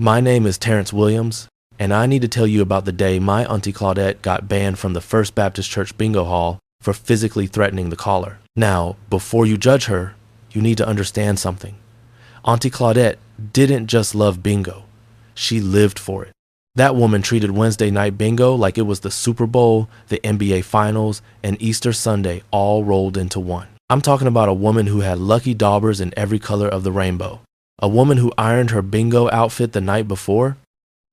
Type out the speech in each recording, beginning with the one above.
My name is Terrence Williams, and I need to tell you about the day my Auntie Claudette got banned from the First Baptist Church bingo hall for physically threatening the caller. Now, before you judge her, you need to understand something. Auntie Claudette didn't just love bingo. She lived for it. That woman treated Wednesday night bingo like it was the Super Bowl, the NBA Finals, and Easter Sunday all rolled into one. I'm talking about a woman who had lucky daubers in every color of the rainbow. A woman who ironed her bingo outfit the night before.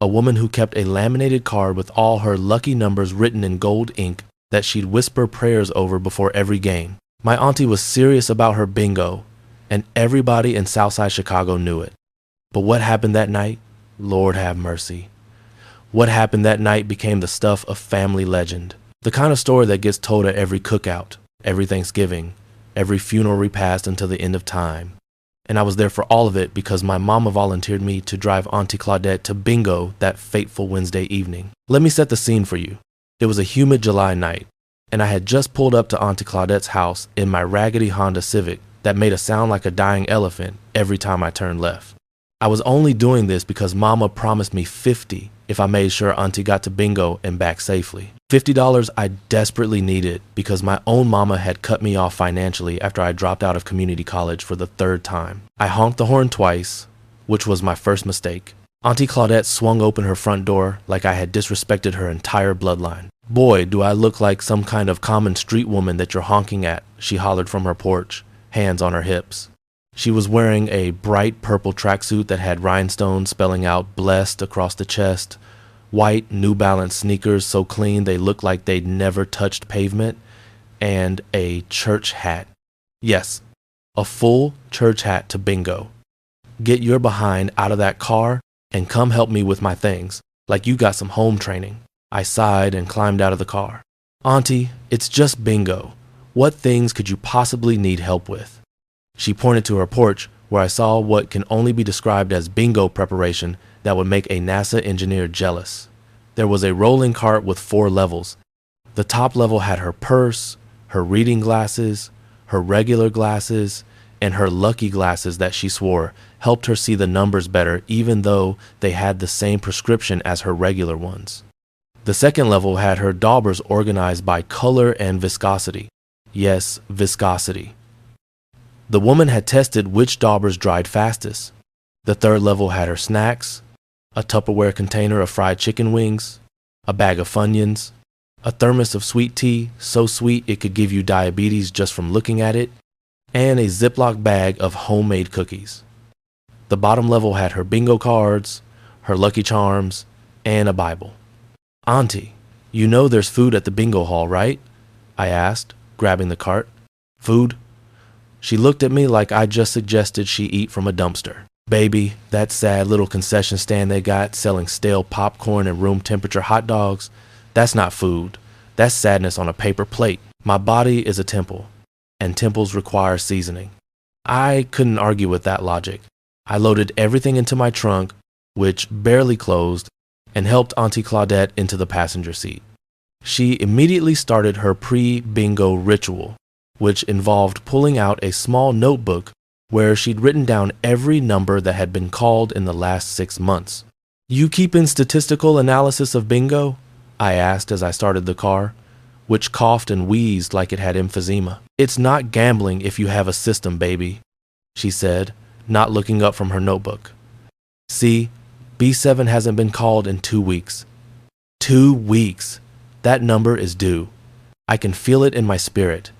A woman who kept a laminated card with all her lucky numbers written in gold ink that she'd whisper prayers over before every game. My auntie was serious about her bingo, and everybody in Southside Chicago knew it. But what happened that night? Lord have mercy. What happened that night became the stuff of family legend. The kind of story that gets told at every cookout, every Thanksgiving, every funeral repast until the end of time. And I was there for all of it because my mama volunteered me to drive Auntie Claudette to bingo that fateful Wednesday evening. Let me set the scene for you. It was a humid July night, and I had just pulled up to Auntie Claudette's house in my raggedy Honda Civic that made a sound like a dying elephant every time I turned left. I was only doing this because Mama promised me $50 if I made sure Auntie got to bingo and back safely. $50 I desperately needed because my own mama had cut me off financially after I dropped out of community college for the third time. I honked the horn twice, which was my first mistake. Auntie Claudette swung open her front door like I had disrespected her entire bloodline. "Boy, do I look like some kind of common street woman that you're honking at," she hollered from her porch, hands on her hips. She was wearing a bright purple tracksuit that had rhinestones spelling out "blessed" across the chest, white New Balance sneakers so clean they looked like they'd never touched pavement, and a church hat. Yes, a full church hat to bingo. "Get your behind out of that car and come help me with my things, like you got some home training." I sighed and climbed out of the car. "Auntie, it's just bingo. What things could you possibly need help with?" She pointed to her porch, where I saw what can only be described as bingo preparation that would make a NASA engineer jealous. There was a rolling cart with 4 levels. The top level had her purse, her reading glasses, her regular glasses, and her lucky glasses that she swore helped her see the numbers better even though they had the same prescription as her regular ones. The second level had her daubers organized by color and viscosity. Yes, viscosity. The woman had tested which daubers dried fastest. The third level had her snacks, a Tupperware container of fried chicken wings, a bag of Funyuns, a thermos of sweet tea so sweet it could give you diabetes just from looking at it, and a Ziploc bag of homemade cookies. The bottom level had her bingo cards, her Lucky Charms, and a Bible. "Auntie, you know there's food at the bingo hall, right?" I asked, grabbing the cart. "Food?" She looked at me like I just suggested she eat from a dumpster. "Baby, that sad little concession stand they got selling stale popcorn and room temperature hot dogs, that's not food. That's sadness on a paper plate. My body is a temple, and temples require seasoning." I couldn't argue with that logic. I loaded everything into my trunk, which barely closed, and helped Auntie Claudette into the passenger seat. She immediately started her pre-bingo ritual, which involved pulling out a small notebook where she'd written down every number that had been called in the last 6 months. "You keepin' statistical analysis of bingo?" I asked as I started the car, which coughed and wheezed like it had emphysema. "It's not gambling if you have a system, baby," she said, not looking up from her notebook. "See, B7 hasn't been called in 2 weeks. 2 weeks! That number is due. I can feel it in my spirit.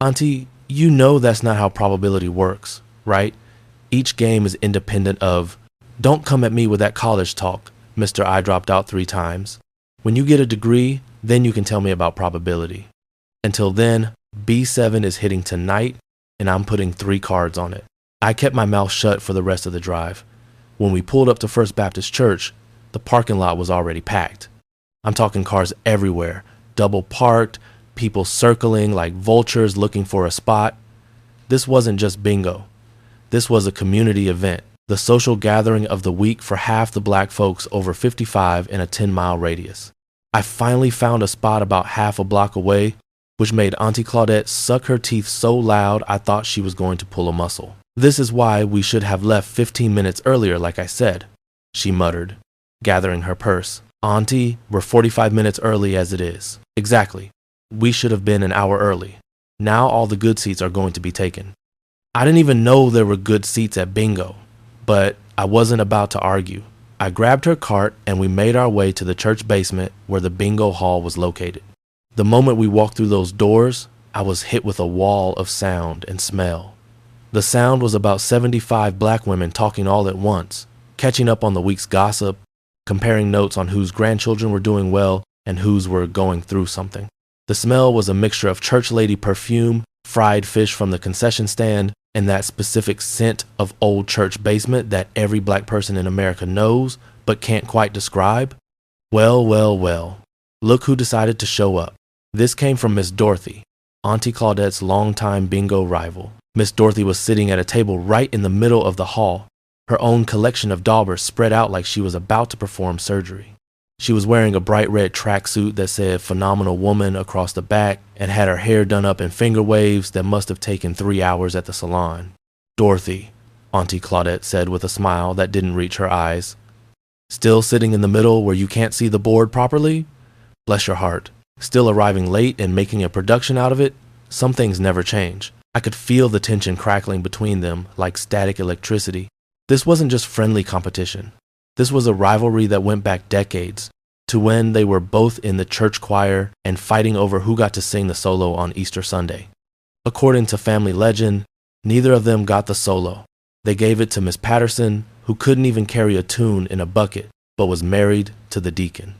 Auntie, you know that's not how probability works, right? Each game is independent of, don't come at me with that college talk, Mr. I dropped out 3 times. When you get a degree, then you can tell me about probability. Until then, B7 is hitting tonight, and I'm putting 3 cards on it." I kept my mouth shut for the rest of the drive. When we pulled up to First Baptist Church, the parking lot was already packed. I'm talking cars everywhere, double parked, people circling like vultures looking for a spot. This wasn't just bingo. This was a community event, the social gathering of the week for half the black folks over 55 in a 10-mile radius. I finally found a spot about half a block away, which made Auntie Claudette suck her teeth so loud I thought she was going to pull a muscle. This is why we should have left 15 minutes earlier, like I said. she muttered, gathering her purse. Auntie, we're 45 minutes early as it is. Exactly. We should have been an hour early. Now all the good seats are going to be taken. I didn't even know there were good seats at bingo, but I wasn't about to argue. I grabbed her cart and we made our way to the church basement where the bingo hall was located. The moment we walked through those doors, I was hit with a wall of sound and smell. The sound was about 75 black women talking all at once, catching up on the week's gossip, comparing notes on whose grandchildren were doing well and whose were going through something. The smell was a mixture of church lady perfume, fried fish from the concession stand, and that specific scent of old church basement that every black person in America knows but can't quite describe. Well, well, well. Look who decided to show up. This came from Miss Dorothy, Auntie Claudette's longtime bingo rival. Miss Dorothy was sitting at a table right in the middle of the hall, her own collection of daubers spread out like she was about to perform surgery. She was wearing a bright red tracksuit that said "Phenomenal Woman" across the back and had her hair done up in finger waves that must have taken 3 hours at the salon. "Dorothy," Auntie Claudette said with a smile that didn't reach her eyes. "Still sitting in the middle where you can't see the board properly? Bless your heart. Still arriving late and making a production out of it? Some things never change." I could feel the tension crackling between them like static electricity. This wasn't just friendly competition. This was a rivalry that went back decades, to when they were both in the church choir and fighting over who got to sing the solo on Easter Sunday. According to family legend, neither of them got the solo. They gave it to Miss Patterson, who couldn't even carry a tune in a bucket, but was married to the deacon.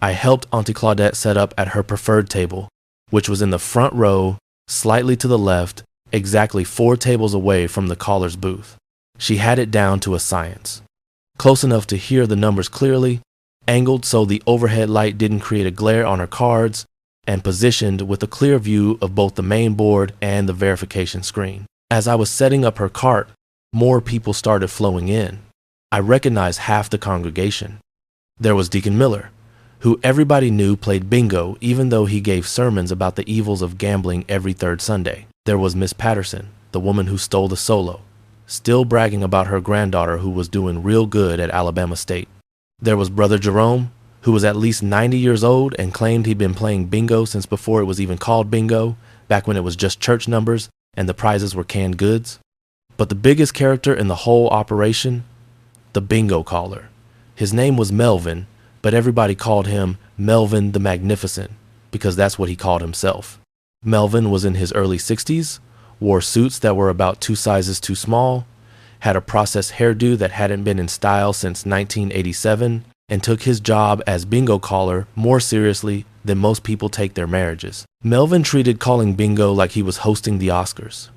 I helped Auntie Claudette set up at her preferred table, which was in the front row, slightly to the left, exactly 4 tables away from the caller's booth. She had it down to a science. Close enough to hear the numbers clearly, angled so the overhead light didn't create a glare on her cards, and positioned with a clear view of both the main board and the verification screen. As I was setting up her cart, more people started flowing in. I recognized half the congregation. There was Deacon Miller, who everybody knew played bingo even though he gave sermons about the evils of gambling every third Sunday. There was Miss Patterson, the woman who stole the solo, still bragging about her granddaughter who was doing real good at Alabama State. There was Brother Jerome, who was at least 90 years old and claimed he'd been playing bingo since before it was even called bingo, back when it was just church numbers and the prizes were canned goods. But the biggest character in the whole operation, the bingo caller. His name was Melvin, but everybody called him Melvin the Magnificent because that's what he called himself. Melvin was in his early 60s, wore suits that were about 2 sizes too small, had a processed hairdo that hadn't been in style since 1987, and took his job as bingo caller more seriously than most people take their marriages. Melvin treated calling bingo like he was hosting the Oscars.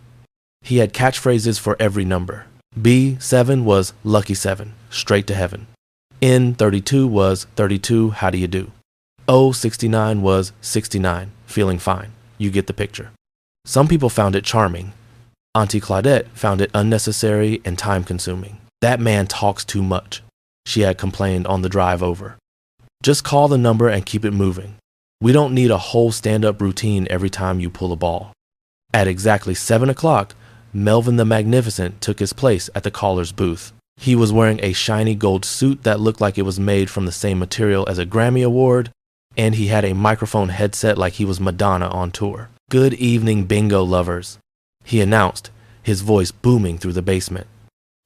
He had catchphrases for every number. B7 was Lucky 7, straight to heaven. N32 was 32, how do you do? O69 was 69, feeling fine. You get the picture. Some people found it charming. Auntie Claudette found it unnecessary and time-consuming. "That man talks too much," she had complained on the drive over. "Just call the number and keep it moving. We don't need a whole stand-up routine every time you pull a ball." At exactly 7 o'clock, Melvin the Magnificent took his place at the caller's booth. He was wearing a shiny gold suit that looked like it was made from the same material as a Grammy Award, and he had a microphone headset like he was Madonna on tour. "Good evening, bingo lovers," he announced, his voice booming through the basement.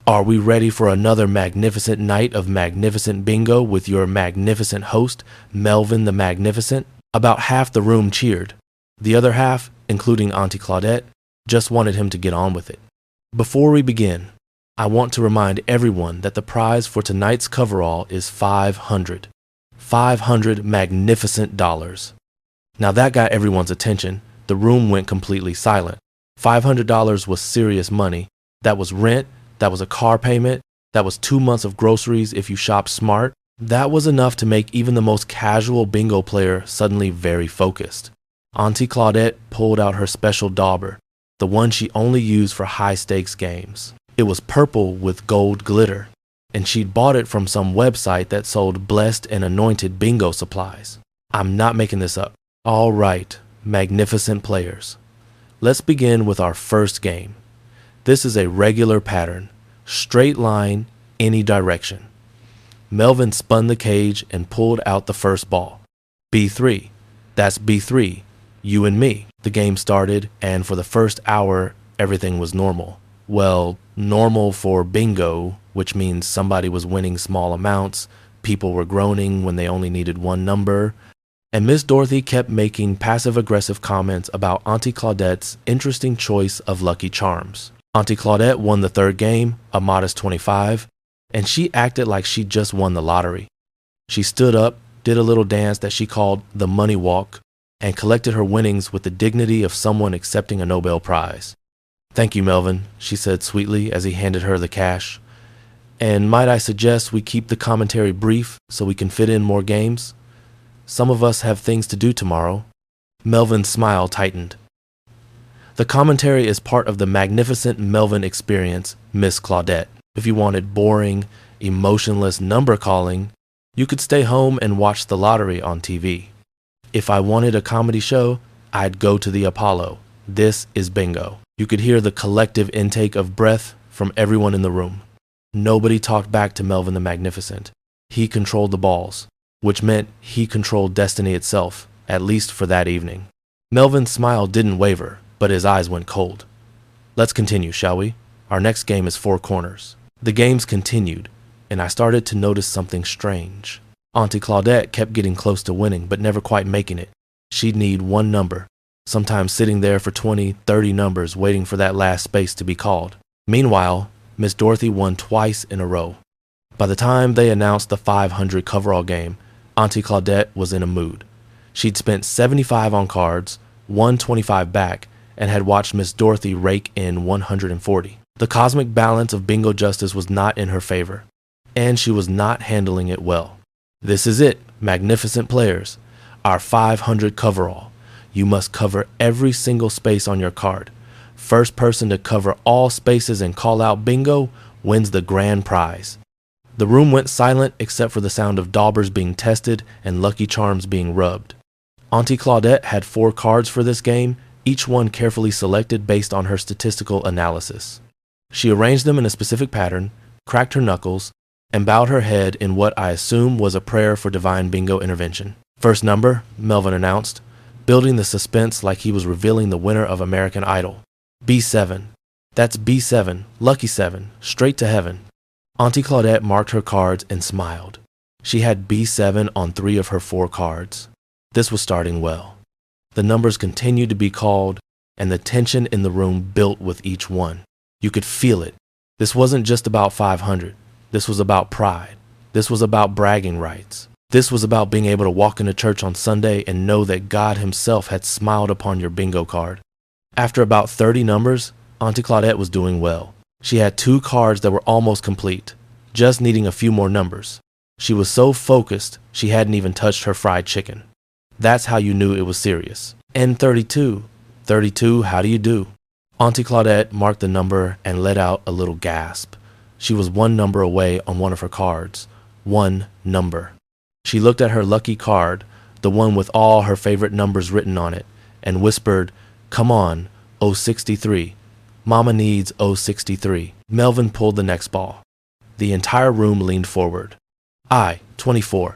"Are we ready for another magnificent night of magnificent bingo with your magnificent host, Melvin the Magnificent?" About half the room cheered. The other half, including Auntie Claudette, just wanted him to get on with it. Before we begin, I want to remind everyone that the prize for tonight's coverall is $500 magnificent dollars. Now that got everyone's attention. The room went completely silent. $500 was serious money. That was rent, that was a car payment, that was 2 months of groceries if you shopped smart. That was enough to make even the most casual bingo player suddenly very focused. Auntie Claudette pulled out her special dauber, the one she only used for high-stakes games. It was purple with gold glitter, and she'd bought it from some website that sold blessed and anointed bingo supplies. I'm not making this up. All right, magnificent players. Let's begin with our first game. This is a regular pattern, straight line, any direction. Melvin spun the cage and pulled out the first ball. B3. That's B3. You and me. The game started, and for the first hour, everything was normal. Well, normal for bingo, which means somebody was winning small amounts, people were groaning when they only needed one number, and Miss Dorothy kept making passive-aggressive comments about Auntie Claudette's interesting choice of Lucky Charms. Auntie Claudette won the third game, a modest 25, and she acted like she just won the lottery. She stood up, did a little dance that she called the money walk, and collected her winnings with the dignity of someone accepting a Nobel Prize. "Thank you, Melvin," she said sweetly as he handed her the cash. "And might I suggest we keep the commentary brief so we can fit in more games? Some of us have things to do tomorrow." Melvin's smile tightened. "The commentary is part of the magnificent Melvin experience, Miss Claudette. If you wanted boring, emotionless number calling, you could stay home and watch the lottery on TV. If I wanted a comedy show, I'd go to the Apollo. This is bingo." You could hear the collective intake of breath from everyone in the room. Nobody talked back to Melvin the Magnificent. He controlled the balls, which meant he controlled destiny itself, at least for that evening. Melvin's smile didn't waver, but his eyes went cold. "Let's continue, shall we? Our next game is Four Corners." The games continued, and I started to notice something strange. Auntie Claudette kept getting close to winning, but never quite making it. She'd need one number, sometimes sitting there for 20, 30 numbers waiting for that last space to be called. Meanwhile, Miss Dorothy won twice in a row. By the time they announced the 500 coverall game, Auntie Claudette was in a mood. She'd spent 75 on cards, won 25 back, and had watched Miss Dorothy rake in 140. The cosmic balance of bingo justice was not in her favor, and she was not handling it well. "This is it, magnificent players. Our 500 coverall. You must cover every single space on your card. First person to cover all spaces and call out bingo wins the grand prize." The room went silent except for the sound of daubers being tested and Lucky Charms being rubbed. Auntie Claudette had 4 cards for this game, each one carefully selected based on her statistical analysis. She arranged them in a specific pattern, cracked her knuckles, and bowed her head in what I assume was a prayer for divine bingo intervention. "First number," Melvin announced, building the suspense like he was revealing the winner of American Idol. "B7. That's B7, lucky 7, straight to heaven." Auntie Claudette marked her cards and smiled. She had B7 on 3 of her 4 cards. This was starting well. The numbers continued to be called, and the tension in the room built with each one. You could feel it. This wasn't just about 500. This was about pride. This was about bragging rights. This was about being able to walk into church on Sunday and know that God himself had smiled upon your bingo card. After about 30 numbers, Auntie Claudette was doing well. She had 2 cards that were almost complete, just needing a few more numbers. She was so focused, she hadn't even touched her fried chicken. That's how you knew it was serious. N32. 32, how do you do? Auntie Claudette marked the number and let out a little gasp. She was 1 number away on one of her cards. 1 number. She looked at her lucky card, the one with all her favorite numbers written on it, and whispered, "Come on, 063. Mama needs 063. Melvin pulled the next ball. The entire room leaned forward. 24.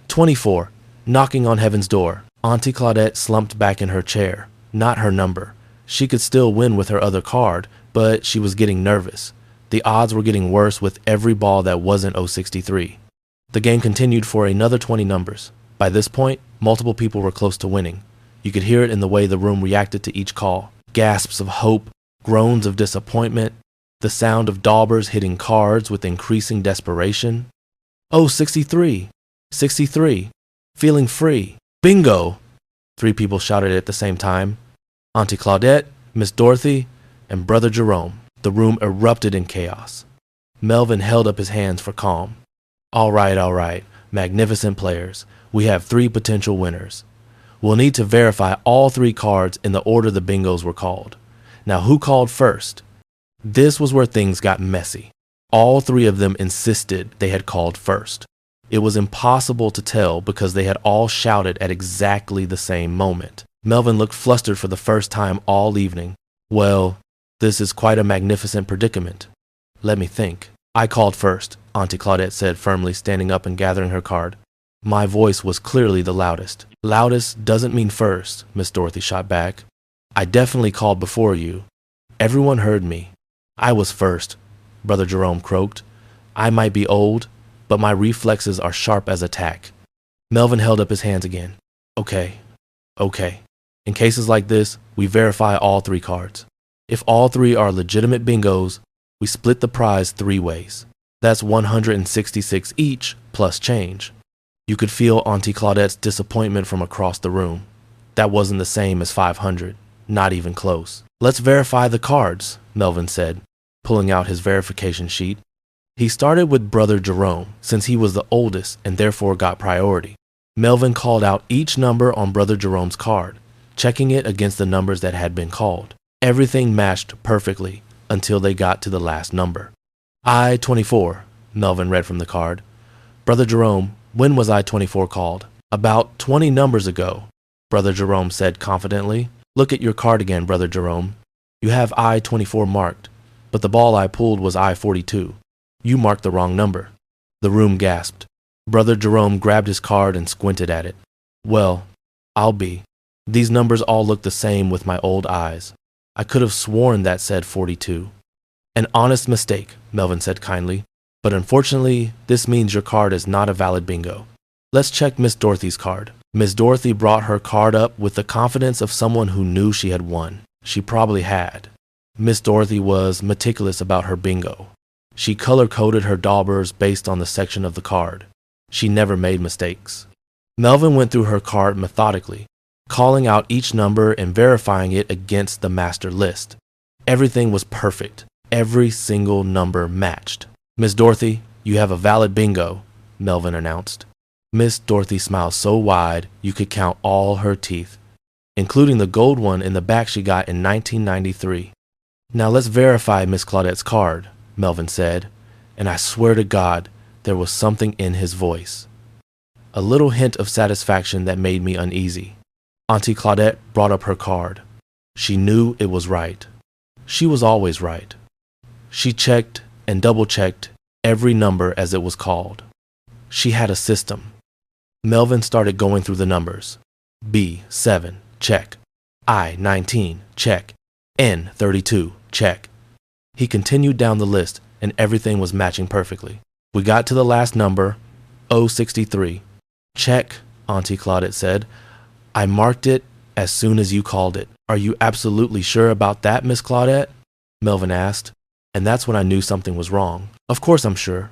24. Knocking on heaven's door. Auntie Claudette slumped back in her chair. Not her number. She could still win with her other card, but she was getting nervous. The odds were getting worse with every ball that wasn't 063. The game continued for another 20 numbers. By this point, multiple people were close to winning. You could hear it in the way the room reacted to each call. Gasps of hope, groans of disappointment, the sound of daubers hitting cards with increasing desperation. 63. 63. Feeling free. Bingo! 3 people shouted at the same time. Auntie Claudette, Miss Dorothy, and Brother Jerome. The room erupted in chaos. Melvin held up his hands for calm. All right, magnificent players. We have 3 potential winners. We'll need to verify all 3 cards in the order the bingos were called. Now, who called first? This was where things got messy. All 3 of them insisted they had called first. It was impossible to tell because they had all shouted at exactly the same moment. Melvin looked flustered for the first time all evening. Well, this is quite a magnificent predicament. Let me think. I called first. Auntie Claudette said firmly, standing up and gathering her card. My voice was clearly the loudest. Loudest doesn't mean first, Miss Dorothy shot back. I definitely called before you. Everyone heard me. I was first, Brother Jerome croaked. I might be old, but my reflexes are sharp as a tack. Melvin held up his hands again. Okay. In cases like this, we verify all 3 cards. If all 3 are legitimate bingos, we split the prize 3 ways. That's 166 each, plus change. You could feel Auntie Claudette's disappointment from across the room. That wasn't the same as 500, not even close. Let's verify the cards, Melvin said, pulling out his verification sheet. He started with Brother Jerome, since he was the oldest and therefore got priority. Melvin called out each number on Brother Jerome's card, checking it against the numbers that had been called. Everything matched perfectly until they got to the last number. I-24, Melvin read from the card. Brother Jerome, when was I-24 called? About 20 numbers ago, Brother Jerome said confidently. Look at your card again, Brother Jerome. You have I-24 marked, but the ball I pulled was I-42. You marked the wrong number. The room gasped. Brother Jerome grabbed his card and squinted at it. Well, I'll be. These numbers all look the same with my old eyes. I could have sworn that said 42. An honest mistake, Melvin said kindly, but unfortunately, this means your card is not a valid bingo. Let's check Miss Dorothy's card. Miss Dorothy brought her card up with the confidence of someone who knew she had won. She probably had. Miss Dorothy was meticulous about her bingo. She color-coded her daubers based on the section of the card. She never made mistakes. Melvin went through her card methodically, calling out each number and verifying it against the master list. Everything was perfect. Every single number matched. Miss Dorothy, you have a valid bingo, Melvin announced. Miss Dorothy smiled so wide you could count all her teeth, including the gold one in the back she got in 1993. Now let's verify Miss Claudette's card, Melvin said, and I swear to God, there was something in his voice. A little hint of satisfaction that made me uneasy. Auntie Claudette brought up her card. She knew it was right. She was always right. She checked and double-checked every number as it was called. She had a system. Melvin started going through the numbers. B7, check. I-19, check. N-32, check. He continued down the list, and everything was matching perfectly. We got to the last number, 063. Check, Auntie Claudette said. I marked it as soon as you called it. Are you absolutely sure about that, Miss Claudette? Melvin asked, and that's when I knew something was wrong. Of course I'm sure.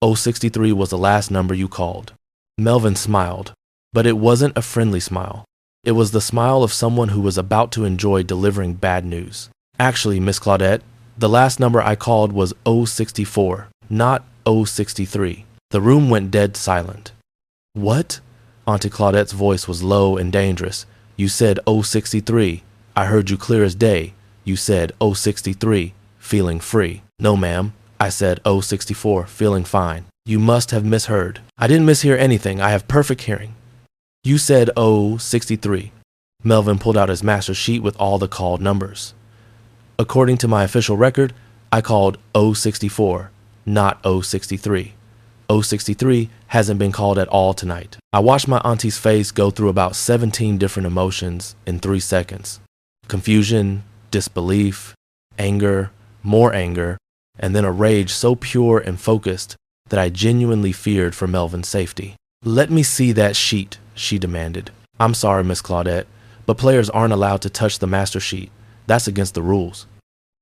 063 was the last number you called. Melvin smiled, but it wasn't a friendly smile. It was the smile of someone who was about to enjoy delivering bad news. Actually, Miss Claudette, the last number I called was 064, not 063. The room went dead silent. What? Auntie Claudette's voice was low and dangerous. You said 063. I heard you clear as day. You said 063, feeling free. No, ma'am. I said 064, feeling fine. You must have misheard. I didn't mishear anything. I have perfect hearing. You said 063. Melvin pulled out his master sheet with all the called numbers. According to my official record, I called 064, not 063. 063 hasn't been called at all tonight. I watched my auntie's face go through about 17 different emotions in 3 seconds. Confusion, disbelief, anger, more anger, and then a rage so pure and focused that I genuinely feared for Melvin's safety. Let me see that sheet, she demanded. I'm sorry, Miss Claudette, but players aren't allowed to touch the master sheet. That's against the rules.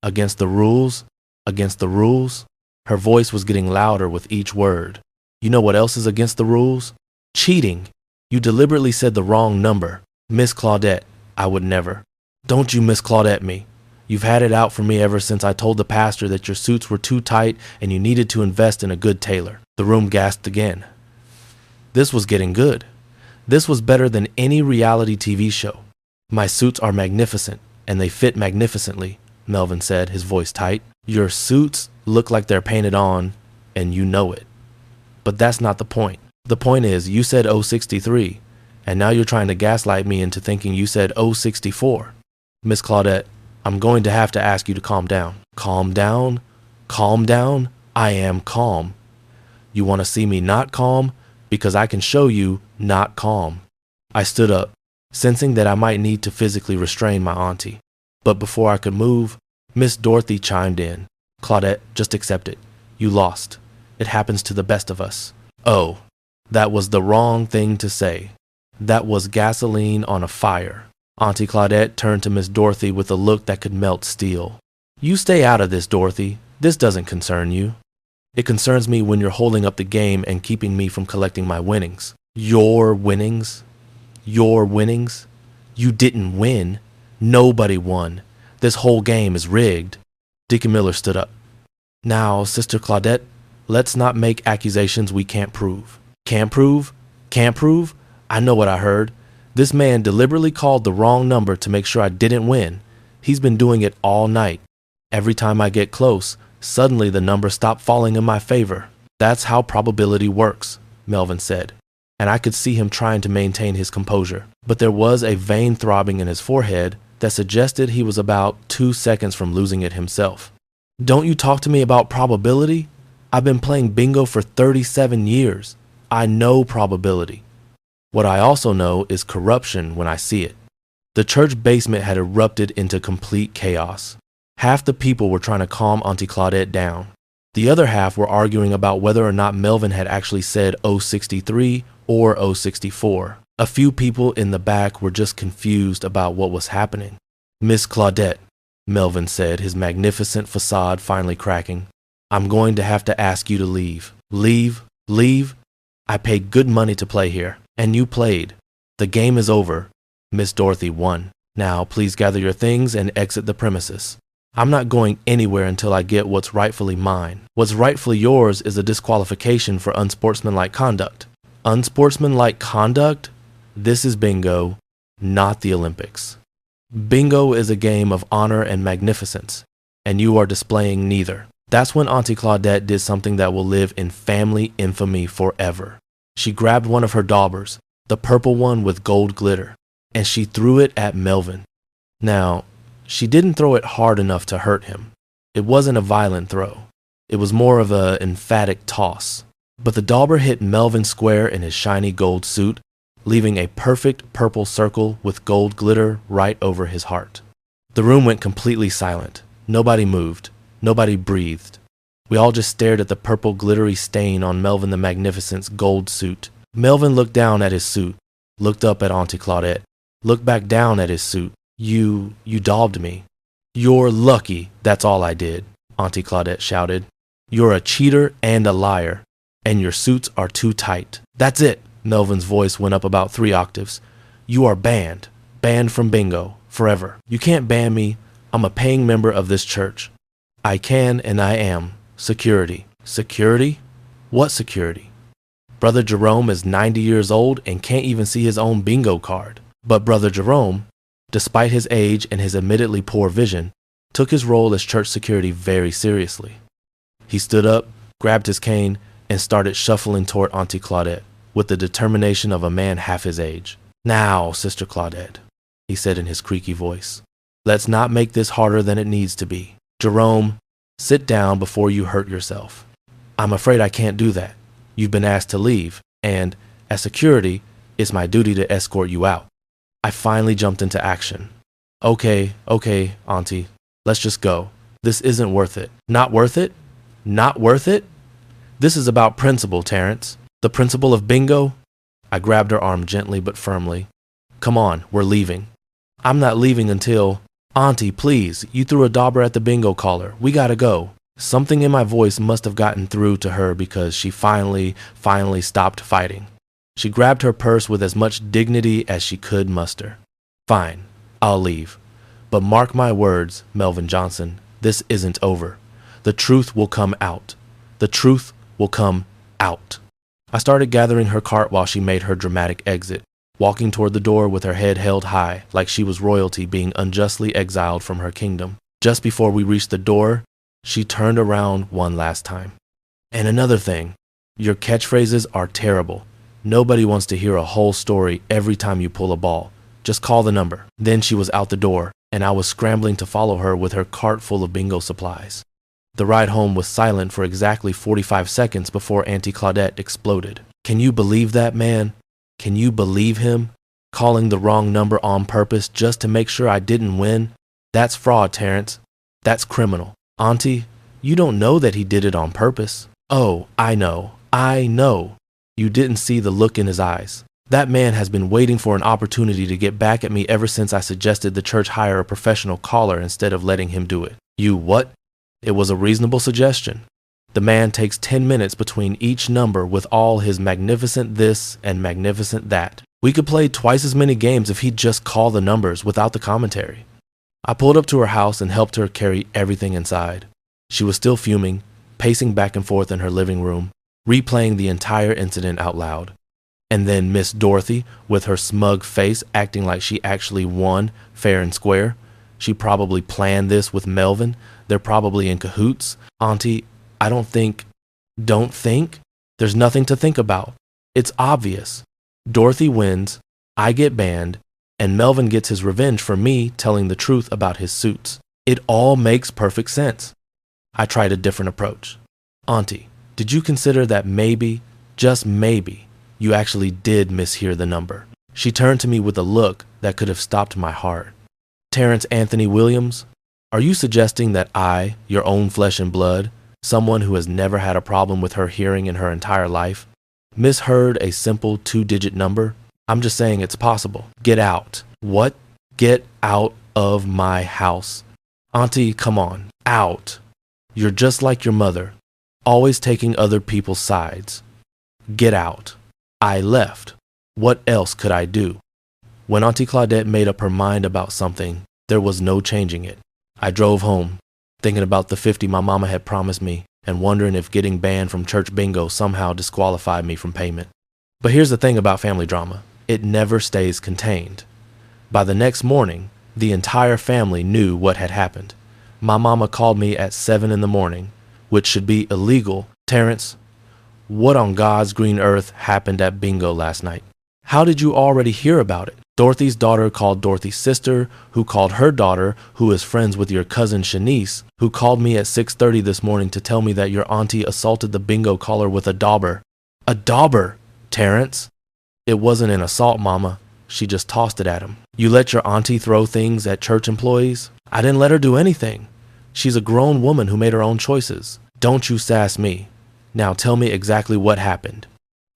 Against the rules? Against the rules? Her voice was getting louder with each word. You know what else is against the rules? Cheating. You deliberately said the wrong number. Miss Claudette, I would never. Don't you Miss Claudette me. You've had it out for me ever since I told the pastor that your suits were too tight and you needed to invest in a good tailor. The room gasped again. This was getting good. This was better than any reality TV show. My suits are magnificent, and they fit magnificently, Melvin said, his voice tight. Your suits look like they're painted on, and you know it. But that's not the point. The point is, you said 063, and now you're trying to gaslight me into thinking you said 064. Miss Claudette, I'm going to have to ask you to calm down. Calm down? Calm down? I am calm. You want to see me not calm? Because I can show you not calm. I stood up, sensing that I might need to physically restrain my auntie. But before I could move, Miss Dorothy chimed in. Claudette, just accept it. You lost. It happens to the best of us. Oh, that was the wrong thing to say. That was gasoline on a fire. Auntie Claudette turned to Miss Dorothy with a look that could melt steel. You stay out of this, Dorothy. This doesn't concern you. It concerns me when you're holding up the game and keeping me from collecting my winnings. Your winnings? Your winnings? You didn't win. Nobody won. This whole game is rigged. Deacon Miller stood up. Now, Sister Claudette, let's not make accusations we can't prove. Can't prove? Can't prove? I know what I heard. This man deliberately called the wrong number to make sure I didn't win. He's been doing it all night. Every time I get close, suddenly the numbers stop falling in my favor. That's how probability works, Melvin said, and I could see him trying to maintain his composure. But there was a vein throbbing in his forehead that suggested he was about 2 seconds from losing it himself. Don't you talk to me about probability? I've been playing bingo for 37 years. I know probability. What I also know is corruption when I see it. The church basement had erupted into complete chaos. Half the people were trying to calm Auntie Claudette down. The other half were arguing about whether or not Melvin had actually said 063 or 064. A few people in the back were just confused about what was happening. Miss Claudette, Melvin said, his magnificent facade finally cracking, I'm going to have to ask you to leave. Leave? Leave? I paid good money to play here, and you played. The game is over. Miss Dorothy won. Now please gather your things and exit the premises. I'm not going anywhere until I get what's rightfully mine. What's rightfully yours is a disqualification for unsportsmanlike conduct. Unsportsmanlike conduct? This is bingo, not the Olympics. Bingo is a game of honor and magnificence, and you are displaying neither. That's when Auntie Claudette did something that will live in family infamy forever. She grabbed one of her daubers, the purple one with gold glitter, and she threw it at Melvin. Now, she didn't throw it hard enough to hurt him. It wasn't a violent throw. It was more of an emphatic toss. But the dauber hit Melvin square in his shiny gold suit, leaving a perfect purple circle with gold glitter right over his heart. The room went completely silent. Nobody moved. Nobody breathed. We all just stared at the purple glittery stain on Melvin the Magnificent's gold suit. Melvin looked down at his suit, looked up at Auntie Claudette, looked back down at his suit. You daubed me. You're lucky that's all I did, Auntie Claudette shouted. You're a cheater and a liar, and your suits are too tight. That's it. Melvin's voice went up about 3 octaves. You are banned. Banned from bingo. Forever. You can't ban me. I'm a paying member of this church. I can and I am. Security. Security? What security? Brother Jerome is 90 years old and can't even see his own bingo card. But Brother Jerome, despite his age and his admittedly poor vision, took his role as church security very seriously. He stood up, grabbed his cane, and started shuffling toward Auntie Claudette with the determination of a man half his age. Now, Sister Claudette, he said in his creaky voice, let's not make this harder than it needs to be. Jerome, sit down before you hurt yourself. I'm afraid I can't do that. You've been asked to leave, and, as security, it's my duty to escort you out. I finally jumped into action. Okay, Auntie, let's just go. This isn't worth it. Not worth it? Not worth it? This is about principle, Terrence. The principle of bingo? I grabbed her arm gently but firmly. Come on, we're leaving. I'm not leaving until... Auntie, please, you threw a dauber at the bingo caller. We gotta go. Something in my voice must have gotten through to her because she finally stopped fighting. She grabbed her purse with as much dignity as she could muster. Fine, I'll leave. But mark my words, Melvin Johnson, this isn't over. The truth will come out. The truth will come out. I started gathering her cart while she made her dramatic exit, walking toward the door with her head held high, like she was royalty being unjustly exiled from her kingdom. Just before we reached the door, she turned around one last time. And another thing, your catchphrases are terrible. Nobody wants to hear a whole story every time you pull a ball. Just call the number. Then she was out the door, and I was scrambling to follow her with her cart full of bingo supplies. The ride home was silent for exactly 45 seconds before Auntie Claudette exploded. Can you believe that, man? Can you believe him? Calling the wrong number on purpose just to make sure I didn't win? That's fraud, Terrence. That's criminal. Auntie, you don't know that he did it on purpose. Oh, I know. I know. You didn't see the look in his eyes. That man has been waiting for an opportunity to get back at me ever since I suggested the church hire a professional caller instead of letting him do it. You what? It was a reasonable suggestion. The man takes 10 minutes between each number with all his magnificent this and magnificent that. We could play twice as many games if he'd just call the numbers without the commentary. I pulled up to her house and helped her carry everything inside. She was still fuming, pacing back and forth in her living room, replaying the entire incident out loud. And then Miss Dorothy, with her smug face acting like she actually won fair and square. She probably planned this with Melvin. They're probably in cahoots. Auntie, I don't think. There's nothing to think about. It's obvious. Dorothy wins, I get banned, and Melvin gets his revenge for me telling the truth about his suits. It all makes perfect sense. I tried a different approach. Auntie, did you consider that maybe, just maybe, you actually did mishear the number? She turned to me with a look that could have stopped my heart. Terrence Anthony Williams, are you suggesting that I, your own flesh and blood, someone who has never had a problem with her hearing in her entire life, misheard a simple 2-digit number? I'm just saying it's possible. Get out. What? Get out of my house. Auntie, come on. Out. You're just like your mother, always taking other people's sides. Get out. I left. What else could I do? When Auntie Claudette made up her mind about something, there was no changing it. I drove home, thinking about the 50 my mama had promised me and wondering if getting banned from church bingo somehow disqualified me from payment. But here's the thing about family drama. It never stays contained. By the next morning, the entire family knew what had happened. My mama called me at 7 in the morning, which should be illegal. Terrence, what on God's green earth happened at bingo last night? How did you already hear about it? Dorothy's daughter called Dorothy's sister, who called her daughter, who is friends with your cousin Shanice, who called me at 6:30 this morning to tell me that your auntie assaulted the bingo caller with a dauber. A dauber, Terrence. It wasn't an assault, Mama. She just tossed it at him. You let your auntie throw things at church employees? I didn't let her do anything. She's a grown woman who made her own choices. Don't you sass me. Now tell me exactly what happened.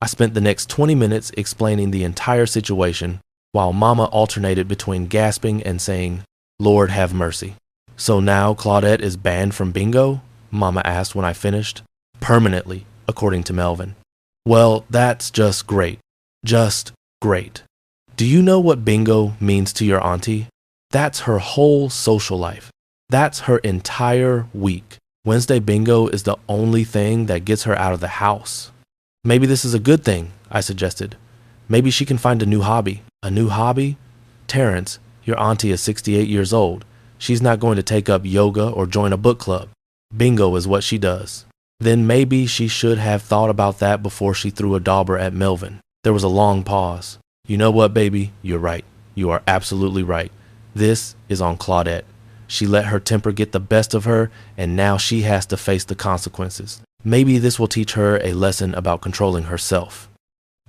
I spent the next 20 minutes explaining the entire situation, while Mama alternated between gasping and saying, Lord have mercy. So now Claudette is banned from bingo? Mama asked when I finished. Permanently, according to Melvin. Well, that's just great. Just great. Do you know what bingo means to your auntie? That's her whole social life. That's her entire week. Wednesday bingo is the only thing that gets her out of the house. Maybe this is a good thing, I suggested. Maybe she can find a new hobby. A new hobby? Terrence, your auntie is 68 years old. She's not going to take up yoga or join a book club. Bingo is what she does. Then maybe she should have thought about that before she threw a dauber at Melvin. There was a long pause. You know what, baby? You're right. You are absolutely right. This is on Claudette. She let her temper get the best of her, and now she has to face the consequences. Maybe this will teach her a lesson about controlling herself.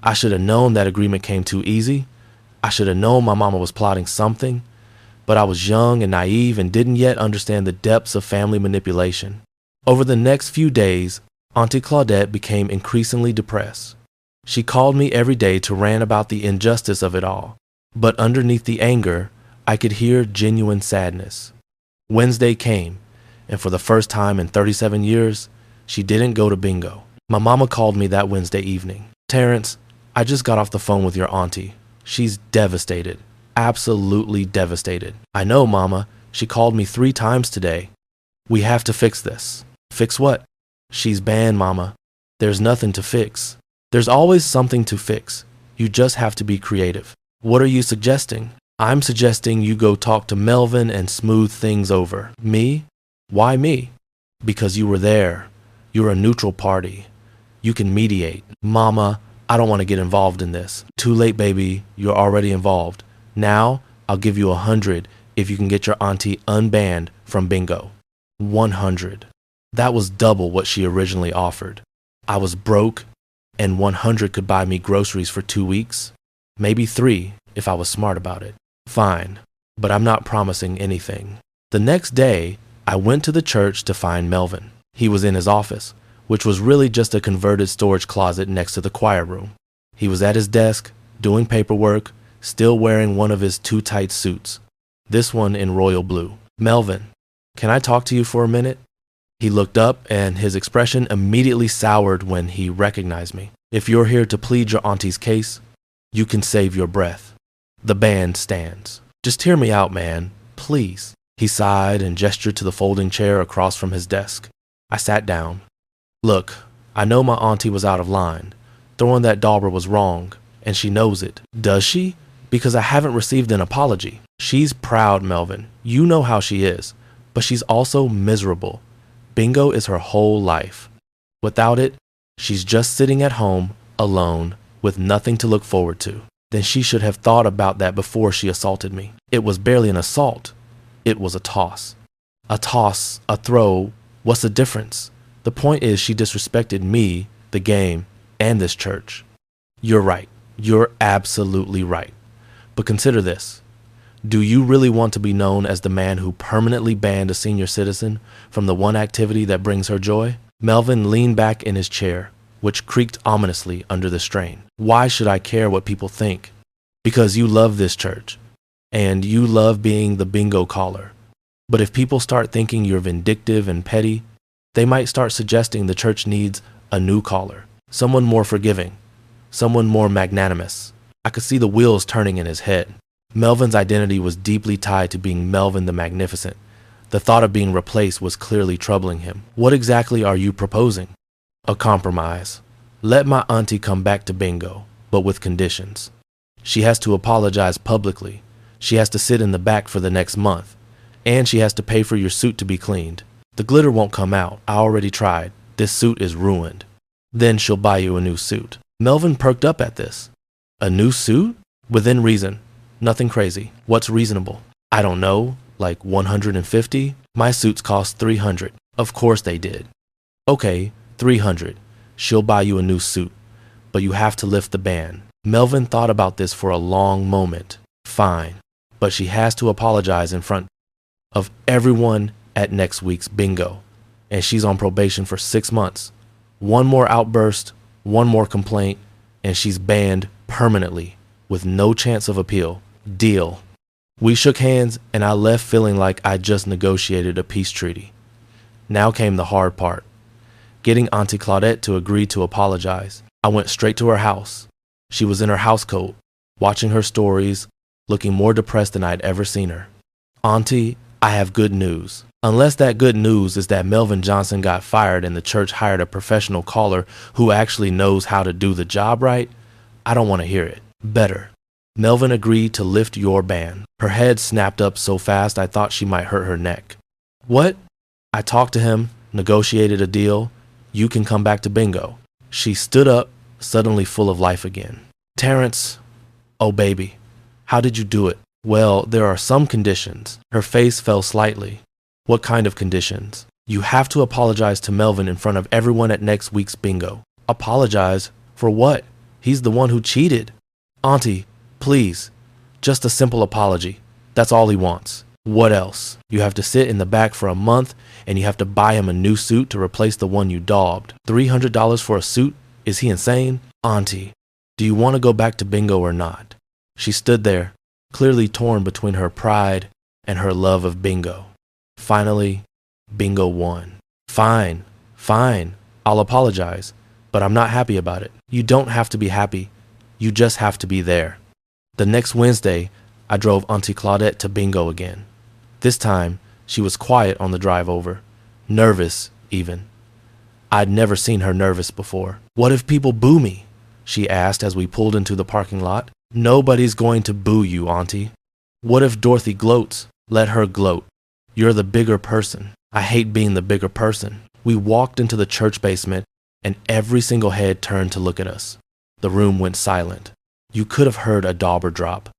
I should have known that agreement came too easy. I should have known my mama was plotting something, but I was young and naive and didn't yet understand the depths of family manipulation. Over the next few days, Auntie Claudette became increasingly depressed. She called me every day to rant about the injustice of it all, but underneath the anger, I could hear genuine sadness. Wednesday came, and for the first time in 37 years, she didn't go to bingo. My mama called me that Wednesday evening. Terrence, I just got off the phone with your auntie. She's devastated. Absolutely devastated. I know, Mama. She called me 3 times today. We have to fix this. Fix what? She's banned, Mama. There's nothing to fix. There's always something to fix. You just have to be creative. What are you suggesting? I'm suggesting you go talk to Melvin and smooth things over. Me? Why me? Because you were there. You're a neutral party. You can mediate. Mama, I don't want to get involved in this. Too late, baby. You're already involved. Now, I'll give you 100 if you can get your auntie unbanned from bingo. 100. That was double what she originally offered. I was broke, and 100 could buy me groceries for 2 weeks. Maybe 3 if I was smart about it. Fine, but I'm not promising anything. The next day, I went to the church to find Melvin. He was in his office, which was really just a converted storage closet next to the choir room. He was at his desk, doing paperwork, still wearing one of his too tight suits, this one in royal blue. "Melvin, can I talk to you for a minute?" He looked up, and his expression immediately soured when he recognized me. "If you're here to plead your auntie's case, you can save your breath. The band stands. Just hear me out, man, please." He sighed and gestured to the folding chair across from his desk. I sat down. "Look, I know my auntie was out of line. Throwing that dauber was wrong, and she knows it." "Does she? Because I haven't received an apology." "She's proud, Melvin. You know how she is. But she's also miserable. Bingo is her whole life. Without it, she's just sitting at home, alone, with nothing to look forward to." "Then she should have thought about that before she assaulted me." "It was barely an assault. It was a toss." "A toss, a throw, what's the difference? The point is she disrespected me, the game, and this church." "You're right. You're absolutely right. But consider this. Do you really want to be known as the man who permanently banned a senior citizen from the one activity that brings her joy?" Melvin leaned back in his chair, which creaked ominously under the strain. "Why should I care what people think?" "Because you love this church, and you love being the bingo caller. But if people start thinking you're vindictive and petty, they might start suggesting the church needs a new caller, someone more forgiving, someone more magnanimous." I could see the wheels turning in his head. Melvin's identity was deeply tied to being Melvin the Magnificent. The thought of being replaced was clearly troubling him. "What exactly are you proposing?" "A compromise. Let my auntie come back to bingo, but with conditions. She has to apologize publicly. She has to sit in the back for the next month. And she has to pay for your suit to be cleaned. The glitter won't come out. I already tried. This suit is ruined. Then she'll buy you a new suit." Melvin perked up at this. "A new suit?" "Within reason. Nothing crazy." "What's reasonable?" "I don't know, like 150? My suits cost 300. "Of course they did." "Okay, 300. She'll buy you a new suit, but you have to lift the ban." Melvin thought about this for a long moment. "Fine, but she has to apologize in front of everyone at next week's bingo, and she's on probation for 6 months. One more outburst, one more complaint, and she's banned permanently with no chance of appeal. Deal." We shook hands, and I left feeling like I'd just negotiated a peace treaty. Now came the hard part, getting Auntie Claudette to agree to apologize. I went straight to her house. She was in her housecoat, watching her stories, looking more depressed than I'd ever seen her. "Auntie, I have good news. Unless that good news is that Melvin Johnson got fired and the church hired a professional caller who actually knows how to do the job right, I don't want to hear it. Better. Melvin agreed to lift your ban." Her head snapped up so fast I thought she might hurt her neck. "What?" "I talked to him, negotiated a deal. You can come back to bingo." She stood up, suddenly full of life again. "Terrence, oh baby, how did you do it?" "Well, there are some conditions." Her face fell slightly. "What kind of conditions?" "You have to apologize to Melvin in front of everyone at next week's bingo." "Apologize? For what? He's the one who cheated." "Auntie, please, just a simple apology. That's all he wants." "What else?" "You have to sit in the back for a month, and you have to buy him a new suit to replace the one you daubed." $300 for a suit? Is he insane?" "Auntie, do you want to go back to bingo or not?" She stood there, clearly torn between her pride and her love of bingo. Finally, bingo won. Fine, I'll apologize, but I'm not happy about it." "You don't have to be happy. You just have to be there." The next Wednesday, I drove Auntie Claudette to bingo again. This time, she was quiet on the drive over. Nervous, even. I'd never seen her nervous before. "What if people boo me?" she asked as we pulled into the parking lot. "Nobody's going to boo you, Auntie." "What if Dorothy gloats?" "Let her gloat. You're the bigger person." "I hate being the bigger person." We walked into the church basement, and every single head turned to look at us. The room went silent. You could have heard a dauber drop.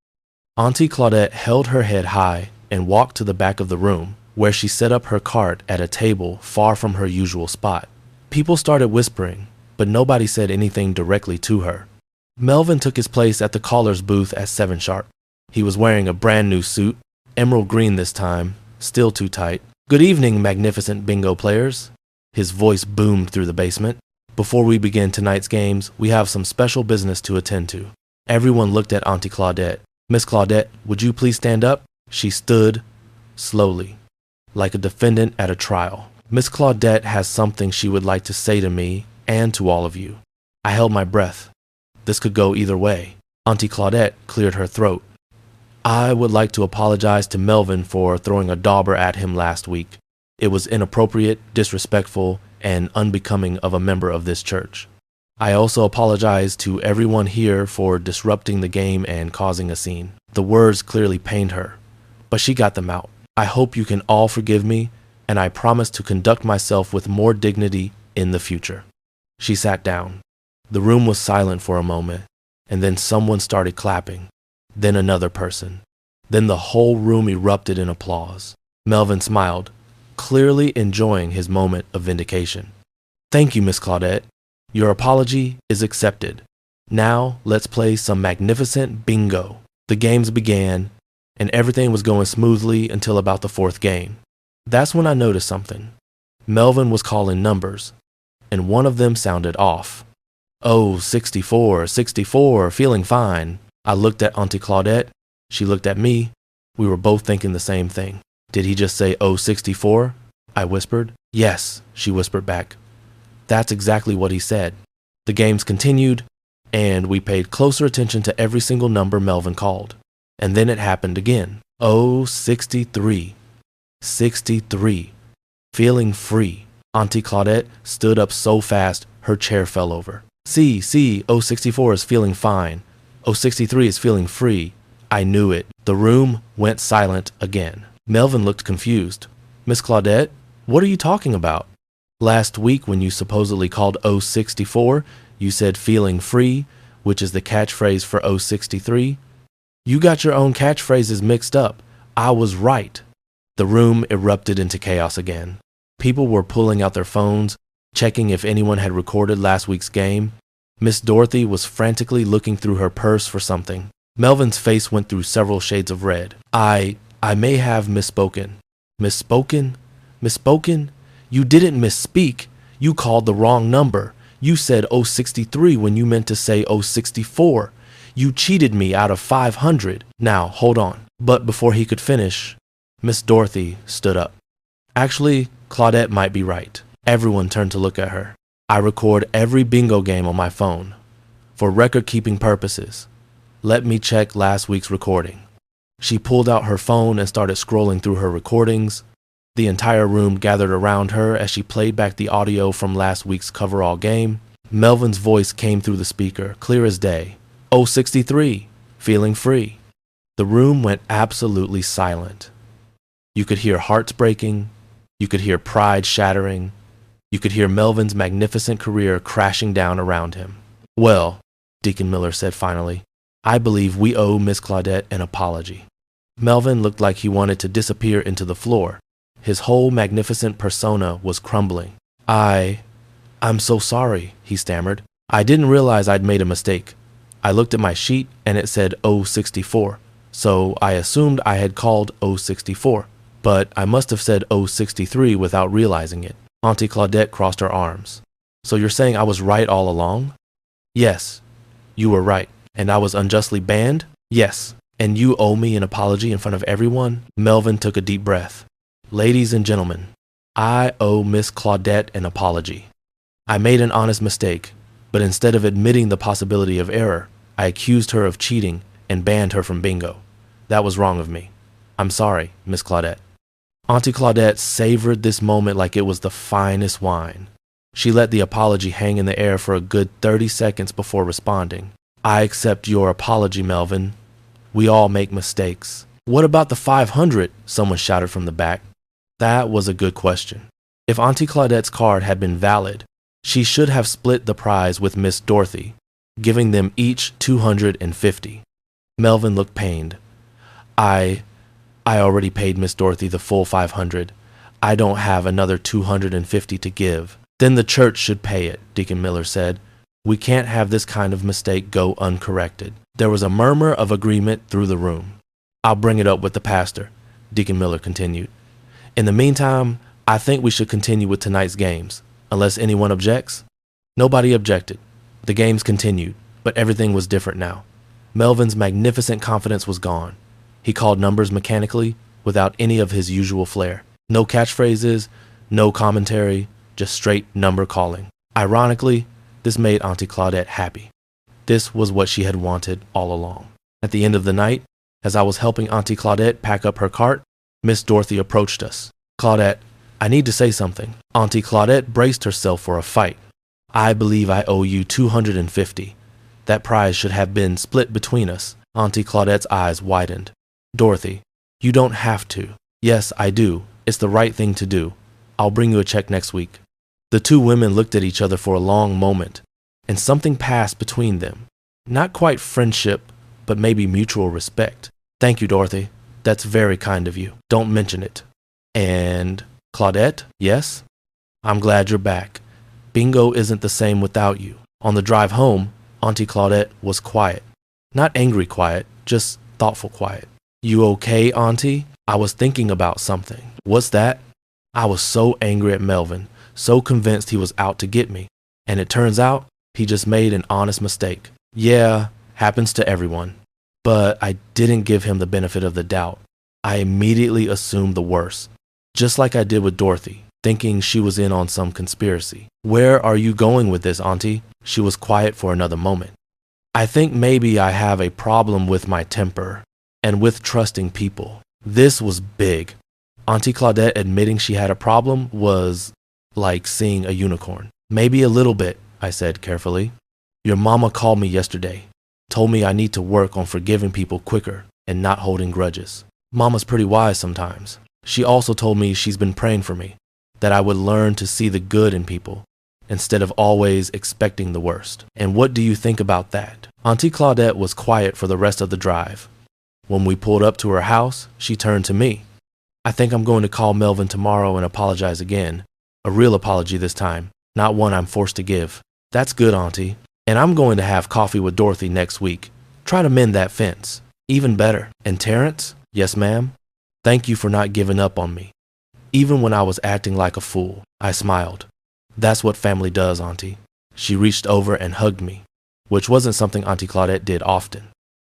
Auntie Claudette held her head high and walked to the back of the room, where she set up her cart at a table far from her usual spot. People started whispering, but nobody said anything directly to her. Melvin took his place at the caller's booth at 7 sharp. He was wearing a brand new suit, emerald green this time, still too tight. "Good evening, magnificent bingo players." His voice boomed through the basement. "Before we begin tonight's games, we have some special business to attend to." Everyone looked at Auntie Claudette. "Miss Claudette, would you please stand up?" She stood, slowly, like a defendant at a trial. "Miss Claudette has something she would like to say to me and to all of you." I held my breath. This could go either way. Auntie Claudette cleared her throat. "I would like to apologize to Melvin for throwing a dauber at him last week. It was inappropriate, disrespectful, and unbecoming of a member of this church. I also apologize to everyone here for disrupting the game and causing a scene." The words clearly pained her, but she got them out. "I hope you can all forgive me, and I promise to conduct myself with more dignity in the future." She sat down. The room was silent for a moment, and then someone started clapping, then another person. Then the whole room erupted in applause. Melvin smiled, clearly enjoying his moment of vindication. "Thank you, Miss Claudette. Your apology is accepted. Now let's play some magnificent bingo." The games began, and everything was going smoothly until about the 4th game. That's when I noticed something. Melvin was calling numbers, and one of them sounded off. "Oh, 64, 64, feeling fine." I looked at Auntie Claudette. She looked at me. We were both thinking the same thing. "Did he just say 064? I whispered. "Yes," she whispered back. "That's exactly what he said." The games continued, and we paid closer attention to every single number Melvin called. And then it happened again. 063. 63. Feeling free. Auntie Claudette stood up so fast her chair fell over. "See, 064 is feeling fine. 063 is feeling free." I knew it. The room went silent again. Melvin looked confused. "Miss Claudette, what are you talking about? Last week when you supposedly called 064, you said feeling free, which is the catchphrase for 063. You got your own catchphrases mixed up. I was right." The room erupted into chaos again. People were pulling out their phones, checking if anyone had recorded last week's game. Miss Dorothy was frantically looking through her purse for something. Melvin's face went through several shades of red. I may have misspoken." "Misspoken? Misspoken? You didn't misspeak. You called the wrong number. You said 063 when you meant to say 064. You cheated me out of 500. Now, hold on." But before he could finish, Miss Dorothy stood up. "Actually, Claudette might be right." Everyone turned to look at her. "I record every bingo game on my phone. For record-keeping purposes. Let me check last week's recording." She pulled out her phone and started scrolling through her recordings. The entire room gathered around her as she played back the audio from last week's coverall game. Melvin's voice came through the speaker, clear as day. 063, feeling free." The room went absolutely silent. You could hear hearts breaking. You could hear pride shattering. You could hear Melvin's magnificent career crashing down around him. "Well," Deacon Miller said finally, "I believe we owe Miss Claudette an apology." Melvin looked like he wanted to disappear into the floor. His whole magnificent persona was crumbling. I'm so sorry," he stammered. "I didn't realize I'd made a mistake. I looked at my sheet and it said 064, so I assumed I had called 064, but I must have said 063 without realizing it." Auntie Claudette crossed her arms. "So you're saying I was right all along?" "Yes, you were right. And I was unjustly banned?" "Yes. And you owe me an apology in front of everyone?" Melvin took a deep breath. "Ladies and gentlemen, I owe Miss Claudette an apology. I made an honest mistake, but instead of admitting the possibility of error, I accused her of cheating and banned her from bingo. That was wrong of me. I'm sorry, Miss Claudette." Auntie Claudette savored this moment like it was the finest wine. She let the apology hang in the air for a good 30 seconds before responding. "I accept your apology, Melvin. We all make mistakes." "What about the 500? Someone shouted from the back. That was a good question. If Auntie Claudette's card had been valid, she should have split the prize with Miss Dorothy, giving them each 250. Melvin looked pained. I I already paid Miss Dorothy the full $500. I don't have another $250 to give. Then the church should pay it, Deacon Miller said. We can't have this kind of mistake go uncorrected. There was a murmur of agreement through the room. I'll bring it up with the pastor, Deacon Miller continued. In the meantime, I think we should continue with tonight's games, unless anyone objects. Nobody objected. The games continued, but everything was different now. Melvin's magnificent confidence was gone. He called numbers mechanically, without any of his usual flair. No catchphrases, no commentary, just straight number calling. Ironically, this made Auntie Claudette happy. This was what she had wanted all along. At the end of the night, as I was helping Auntie Claudette pack up her cart, Miss Dorothy approached us. Claudette, I need to say something. Auntie Claudette braced herself for a fight. I believe I owe you $250. That prize should have been split between us. Auntie Claudette's eyes widened. Dorothy, you don't have to. Yes, I do. It's the right thing to do. I'll bring you a check next week. The two women looked at each other for a long moment, and something passed between them. Not quite friendship, but maybe mutual respect. Thank you, Dorothy. That's very kind of you. Don't mention it. And Claudette, yes? I'm glad you're back. Bingo isn't the same without you. On the drive home, Auntie Claudette was quiet. Not angry quiet, just thoughtful quiet. You okay, Auntie? I was thinking about something. What's that? I was so angry at Melvin, so convinced he was out to get me. And it turns out, he just made an honest mistake. Yeah, happens to everyone. But I didn't give him the benefit of the doubt. I immediately assumed the worst, just like I did with Dorothy, thinking she was in on some conspiracy. Where are you going with this, Auntie? She was quiet for another moment. I think maybe I have a problem with my temper and with trusting people. This was big. Auntie Claudette admitting she had a problem was like seeing a unicorn. Maybe a little bit, I said carefully. Your mama called me yesterday, told me I need to work on forgiving people quicker and not holding grudges. Mama's pretty wise sometimes. She also told me she's been praying for me, that I would learn to see the good in people instead of always expecting the worst. And what do you think about that? Auntie Claudette was quiet for the rest of the drive. When we pulled up to her house, she turned to me. I think I'm going to call Melvin tomorrow and apologize again. A real apology this time, not one I'm forced to give. That's good, Auntie. And I'm going to have coffee with Dorothy next week. Try to mend that fence. Even better. And Terrence? Yes, ma'am? Thank you for not giving up on me. Even when I was acting like a fool, I smiled. That's what family does, Auntie. She reached over and hugged me, which wasn't something Auntie Claudette did often.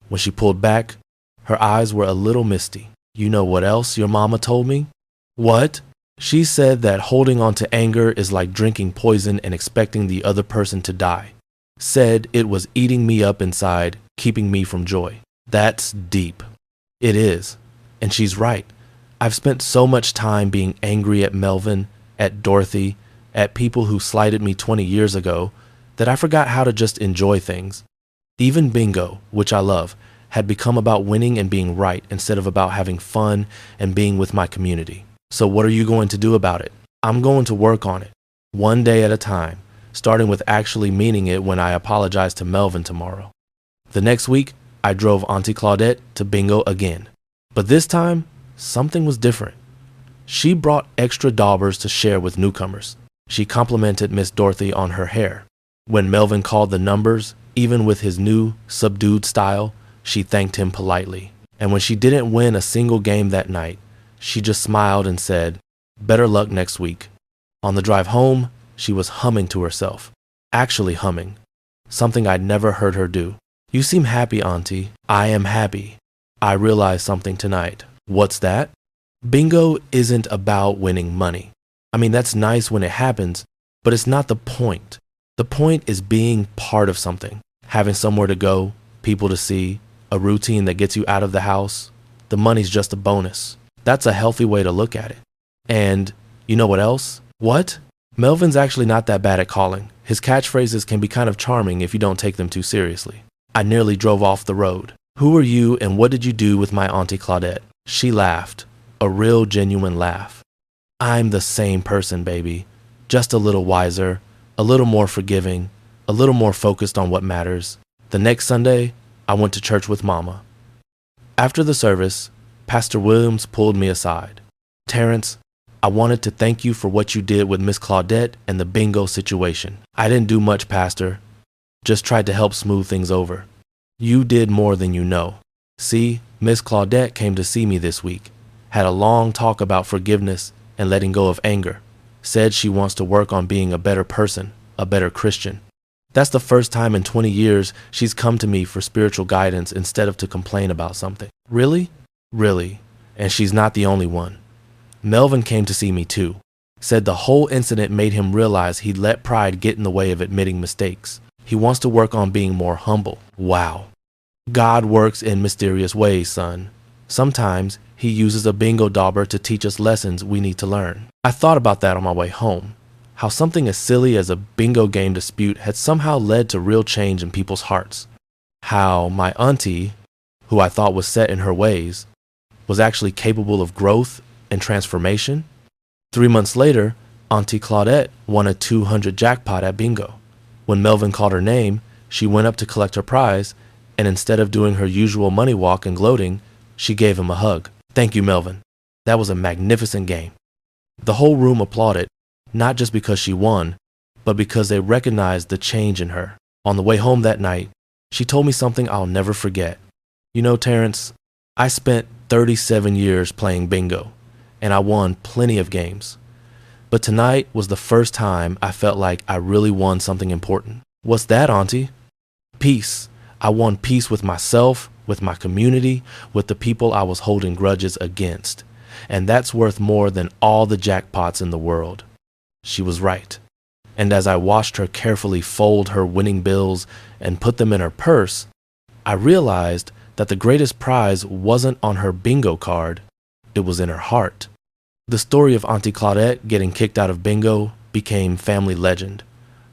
When she pulled back, her eyes were a little misty. You know what else your mama told me? What? She said that holding on to anger is like drinking poison and expecting the other person to die. Said it was eating me up inside, keeping me from joy. That's deep. It is. And she's right. I've spent so much time being angry at Melvin, at Dorothy, at people who slighted me 20 years ago, that I forgot how to just enjoy things. Even bingo, which I love, had become about winning and being right instead of about having fun and being with my community. So what are you going to do about it? I'm going to work on it, one day at a time, starting with actually meaning it when I apologize to Melvin tomorrow. The next week, I drove Auntie Claudette to bingo again. But this time, something was different. She brought extra daubers to share with newcomers. She complimented Miss Dorothy on her hair. When Melvin called the numbers, even with his new, subdued style, she thanked him politely. And when she didn't win a single game that night, she just smiled and said, "Better luck next week." On the drive home, she was humming to herself. Actually humming. Something I'd never heard her do. You seem happy, Auntie. I am happy. I realized something tonight. What's that? Bingo isn't about winning money. I mean, that's nice when it happens, but it's not the point. The point is being part of something. Having somewhere to go, people to see, a routine that gets you out of the house. The money's just a bonus. That's a healthy way to look at it. And you know what else? What? Melvin's actually not that bad at calling. His catchphrases can be kind of charming if you don't take them too seriously. I nearly drove off the road. Who are you and what did you do with my Auntie Claudette? She laughed. A real genuine laugh. I'm the same person, baby. Just a little wiser, a little more forgiving, a little more focused on what matters. The next Sunday, I went to church with Mama. After the service, Pastor Williams pulled me aside. Terrence, I wanted to thank you for what you did with Miss Claudette and the bingo situation. I didn't do much, Pastor. Just tried to help smooth things over. You did more than you know. See, Miss Claudette came to see me this week. Had a long talk about forgiveness and letting go of anger. Said she wants to work on being a better person, a better Christian. That's the first time in 20 years she's come to me for spiritual guidance instead of to complain about something. Really? Really. And she's not the only one. Melvin came to see me too. Said the whole incident made him realize he'd let pride get in the way of admitting mistakes. He wants to work on being more humble. Wow. God works in mysterious ways, son. Sometimes he uses a bingo dauber to teach us lessons we need to learn. I thought about that on my way home. How something as silly as a bingo game dispute had somehow led to real change in people's hearts. How my auntie, who I thought was set in her ways, was actually capable of growth and transformation. 3 months later, Auntie Claudette won a $200 jackpot at bingo. When Melvin called her name, she went up to collect her prize, and instead of doing her usual money walk and gloating, she gave him a hug. Thank you, Melvin. That was a magnificent game. The whole room applauded, not just because she won, but because they recognized the change in her. On the way home that night, she told me something I'll never forget. You know, Terrence, I spent 37 years playing bingo, and I won plenty of games. But tonight was the first time I felt like I really won something important. What's that, Auntie? Peace. I won peace with myself, with my community, with the people I was holding grudges against. And that's worth more than all the jackpots in the world. She was right. And as I watched her carefully fold her winning bills and put them in her purse, I realized that the greatest prize wasn't on her bingo card, it was in her heart. The story of Auntie Claudette getting kicked out of bingo became family legend,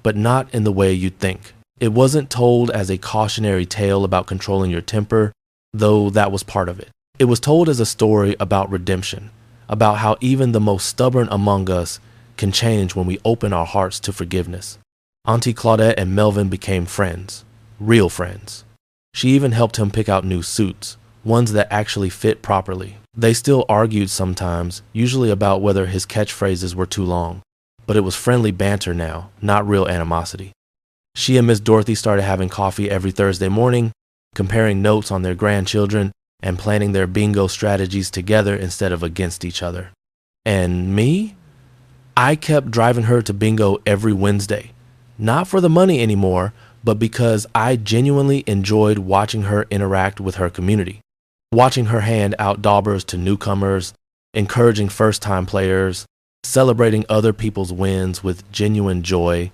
but not in the way you'd think. It wasn't told as a cautionary tale about controlling your temper, though that was part of it. It was told as a story about redemption, about how even the most stubborn among us can change when we open our hearts to forgiveness. Auntie Claudette and Melvin became friends, real friends. She even helped him pick out new suits, ones that actually fit properly. They still argued sometimes, usually about whether his catchphrases were too long, but it was friendly banter now, not real animosity. She and Miss Dorothy started having coffee every Thursday morning, comparing notes on their grandchildren and planning their bingo strategies together instead of against each other. And me? I kept driving her to bingo every Wednesday, not for the money anymore, but because I genuinely enjoyed watching her interact with her community, watching her hand out daubers to newcomers, encouraging first-time players, celebrating other people's wins with genuine joy.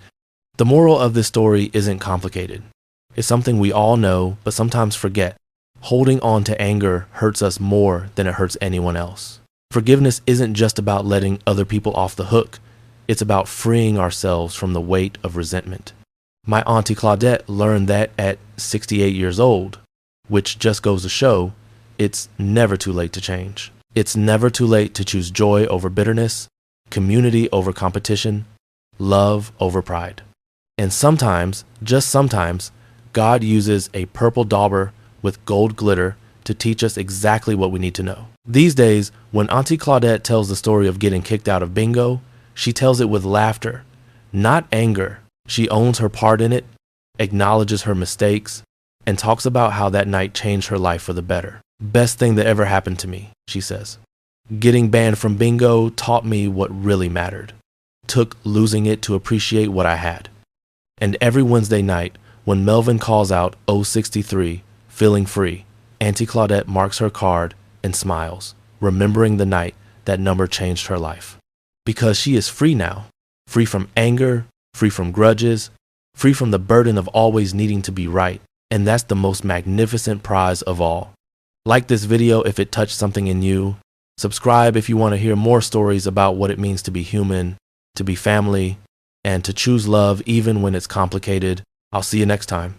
The moral of this story isn't complicated. It's something we all know, but sometimes forget. Holding on to anger hurts us more than it hurts anyone else. Forgiveness isn't just about letting other people off the hook. It's about freeing ourselves from the weight of resentment. My Auntie Claudette learned that at 68 years old, which just goes to show it's never too late to change. It's never too late to choose joy over bitterness, community over competition, love over pride. And sometimes, just sometimes, God uses a purple dauber with gold glitter to teach us exactly what we need to know. These days, when Auntie Claudette tells the story of getting kicked out of bingo, she tells it with laughter, not anger. She owns her part in it, acknowledges her mistakes, and talks about how that night changed her life for the better. Best thing that ever happened to me, she says. Getting banned from bingo taught me what really mattered. Took losing it to appreciate what I had. And every Wednesday night, when Melvin calls out 063, feeling free, Auntie Claudette marks her card and smiles, remembering the night that number changed her life. Because she is free now, free from anger, free from grudges, free from the burden of always needing to be right. And that's the most magnificent prize of all. Like this video if it touched something in you. Subscribe if you want to hear more stories about what it means to be human, to be family, and to choose love even when it's complicated. I'll see you next time.